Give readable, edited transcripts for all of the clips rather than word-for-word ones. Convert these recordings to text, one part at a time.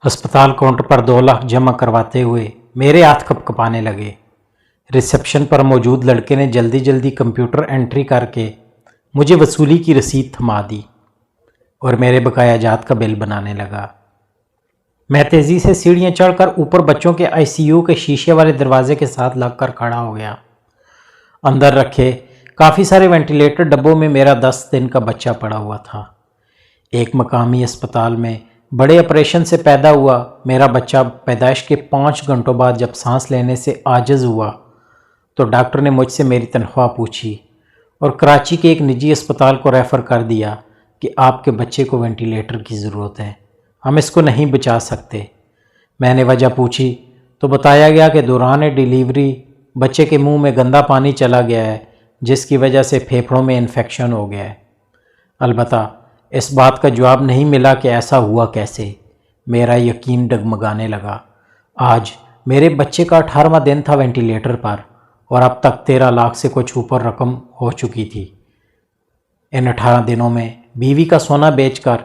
अस्पताल काउंटर पर 2 लाख जमा करवाते हुए मेरे हाथ कपकपाने लगे। रिसेप्शन पर मौजूद लड़के ने जल्दी जल्दी कंप्यूटर एंट्री करके मुझे वसूली की रसीद थमा दी और मेरे बकाया जात का बिल बनाने लगा। मैं तेज़ी से सीढ़ियाँ चढ़कर ऊपर बच्चों के आईसीयू के शीशे वाले दरवाजे के साथ लगकर खड़ा हो गया। अंदर रखे काफ़ी सारे वेंटिलेटर डब्बों में मेरा 10 दिन का बच्चा पड़ा हुआ था। एक मकामी अस्पताल में बड़े ऑपरेशन से पैदा हुआ मेरा बच्चा पैदाइश के 5 घंटों बाद जब सांस लेने से आजिज़ हुआ तो डॉक्टर ने मुझसे मेरी तनख्वाह पूछी और कराची के एक निजी अस्पताल को रेफ़र कर दिया कि आपके बच्चे को वेंटिलेटर की ज़रूरत है, हम इसको नहीं बचा सकते। मैंने वजह पूछी तो बताया गया कि दौरान डिलीवरी बच्चे के मुंह में गंदा पानी चला गया है जिसकी वजह से फेफड़ों में इन्फेक्शन हो गया है। अलबत्ता इस बात का जवाब नहीं मिला कि ऐसा हुआ कैसे। मेरा यकीन डगमगाने लगा। आज मेरे बच्चे का 18वां दिन था वेंटिलेटर पर और अब तक 13 लाख से कुछ ऊपर रकम हो चुकी थी। इन 18 दिनों में बीवी का सोना बेचकर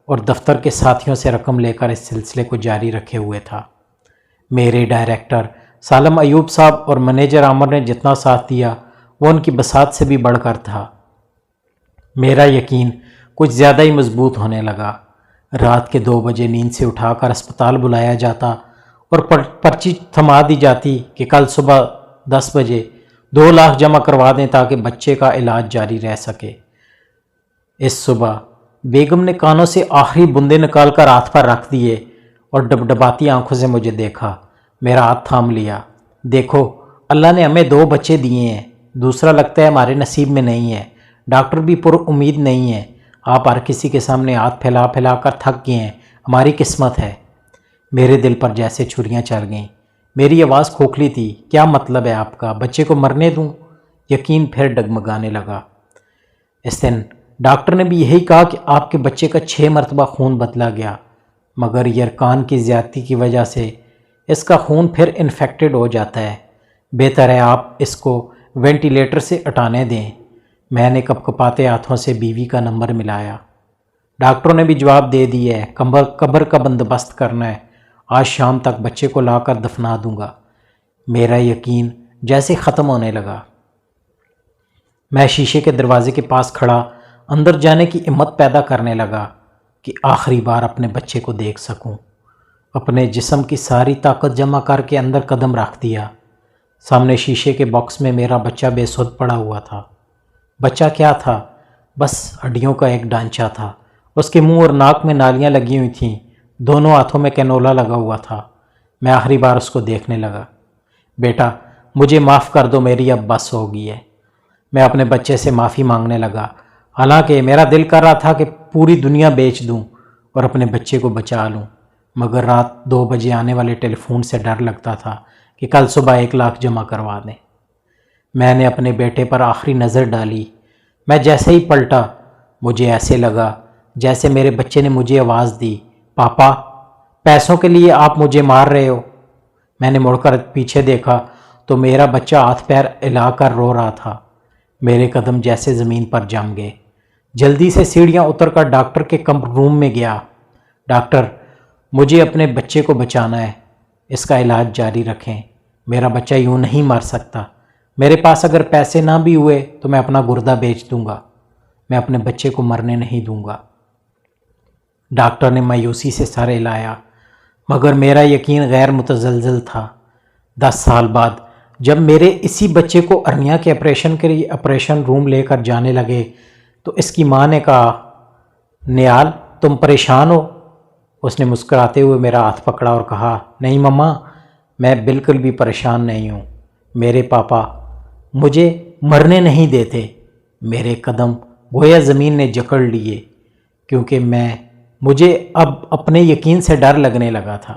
और दफ्तर के साथियों से रकम लेकर इस सिलसिले को जारी रखे हुए था। मेरे डायरेक्टर सालम अयूब साहब और मैनेजर आमर ने जितना साथ दिया वो उनकी बसात से भी बढ़कर था। मेरा यकीन कुछ ज़्यादा ही मजबूत होने लगा। रात के 2 बजे नींद से उठाकर अस्पताल बुलाया जाता और पर्ची थमा दी जाती कि कल सुबह 10 बजे 2 लाख जमा करवा दें ताकि बच्चे का इलाज जारी रह सके। इस सुबह बेगम ने कानों से आखिरी बूंदे निकाल कर हाथ पर रख दिए और डबडबाती आंखों से मुझे देखा। मेरा हाथ थाम लिया। देखो, अल्लाह ने हमें 2 बच्चे दिए हैं, दूसरा लगता है हमारे नसीब में नहीं है। डॉक्टर भी पुर उम्मीद नहीं है। आप हर किसी के सामने हाथ फैला फैला कर थक गए हैं, हमारी किस्मत है। मेरे दिल पर जैसे छुरियां चल गईं। मेरी आवाज़ खोखली थी। क्या मतलब है आपका? बच्चे को मरने दूं? यकीन फिर डगमगाने लगा। इस दिन डॉक्टर ने भी यही कहा कि आपके बच्चे का 6 मरतबा खून बदला गया, मगर यरकान की ज़्यादती की वजह से इसका खून फिर इन्फेक्टेड हो जाता है। बेहतर है आप इसको वेंटिलेटर से हटाने दें। मैंने कपकपाते हाथों से बीवी का नंबर मिलाया। डॉक्टरों ने भी जवाब दे दिया है, कब्र का बंदोबस्त करना है, आज शाम तक बच्चे को लाकर दफना दूंगा। मेरा यकीन जैसे ख़त्म होने लगा। मैं शीशे के दरवाजे के पास खड़ा अंदर जाने की हिम्मत पैदा करने लगा कि आखिरी बार अपने बच्चे को देख सकूं। अपने जिस्म की सारी ताकत जमा करके अंदर कदम रख दिया। सामने शीशे के बॉक्स में मेरा बच्चा बेसुध पड़ा हुआ था। बच्चा क्या था? बस हड्डियों का एक ढांचा था। उसके मुंह और नाक में नालियां लगी हुई थीं। दोनों हाथों में कैनोला लगा हुआ था। मैं आखिरी बार उसको देखने लगा। बेटा, मुझे माफ़ कर दो, मेरी अब बस हो गई है। मैं अपने बच्चे से माफ़ी मांगने लगा। हालांकि मेरा दिल कर रहा था कि पूरी दुनिया बेच दूं और अपने बच्चे को बचा लूं, मगर रात 2 बजे आने वाले टेलीफोन से डर लगता था कि कल सुबह 1 लाख जमा करवा दें। मैंने अपने बेटे पर आखिरी नज़र डाली। मैं जैसे ही पलटा, मुझे ऐसे लगा जैसे मेरे बच्चे ने मुझे आवाज़ दी, पापा, पैसों के लिए आप मुझे मार रहे हो। मैंने मुड़कर पीछे देखा तो मेरा बच्चा हाथ पैर हिलाकर रो रहा था। मेरे कदम जैसे ज़मीन पर जम गए। जल्दी से सीढ़ियाँ उतरकर डॉक्टर के रूम में गया। डॉक्टर, मुझे अपने बच्चे को बचाना है, इसका इलाज जारी रखें। मेरा बच्चा यूँ नहीं मर सकता। मेरे पास अगर पैसे ना भी हुए तो मैं अपना गुर्दा बेच दूंगा। मैं अपने बच्चे को मरने नहीं दूंगा। डॉक्टर ने मायूसी से सर हिलाया, मगर मेरा यकीन गैर मुतज़लज़ल था। 10 साल बाद जब मेरे इसी बच्चे को अर्निया के ऑपरेशन के लिए ऑपरेशन रूम लेकर जाने लगे तो इसकी माँ ने कहा, नियाल, तुम परेशान हो? उसने मुस्कुराते हुए मेरा हाथ पकड़ा और कहा, नहीं मम्मा, मैं बिल्कुल भी परेशान नहीं हूँ। मेरे पापा मुझे मरने नहीं देते। मेरे कदम गोया ज़मीन ने जकड़ लिए क्योंकि मुझे अब अपने यकीन से डर लगने लगा था।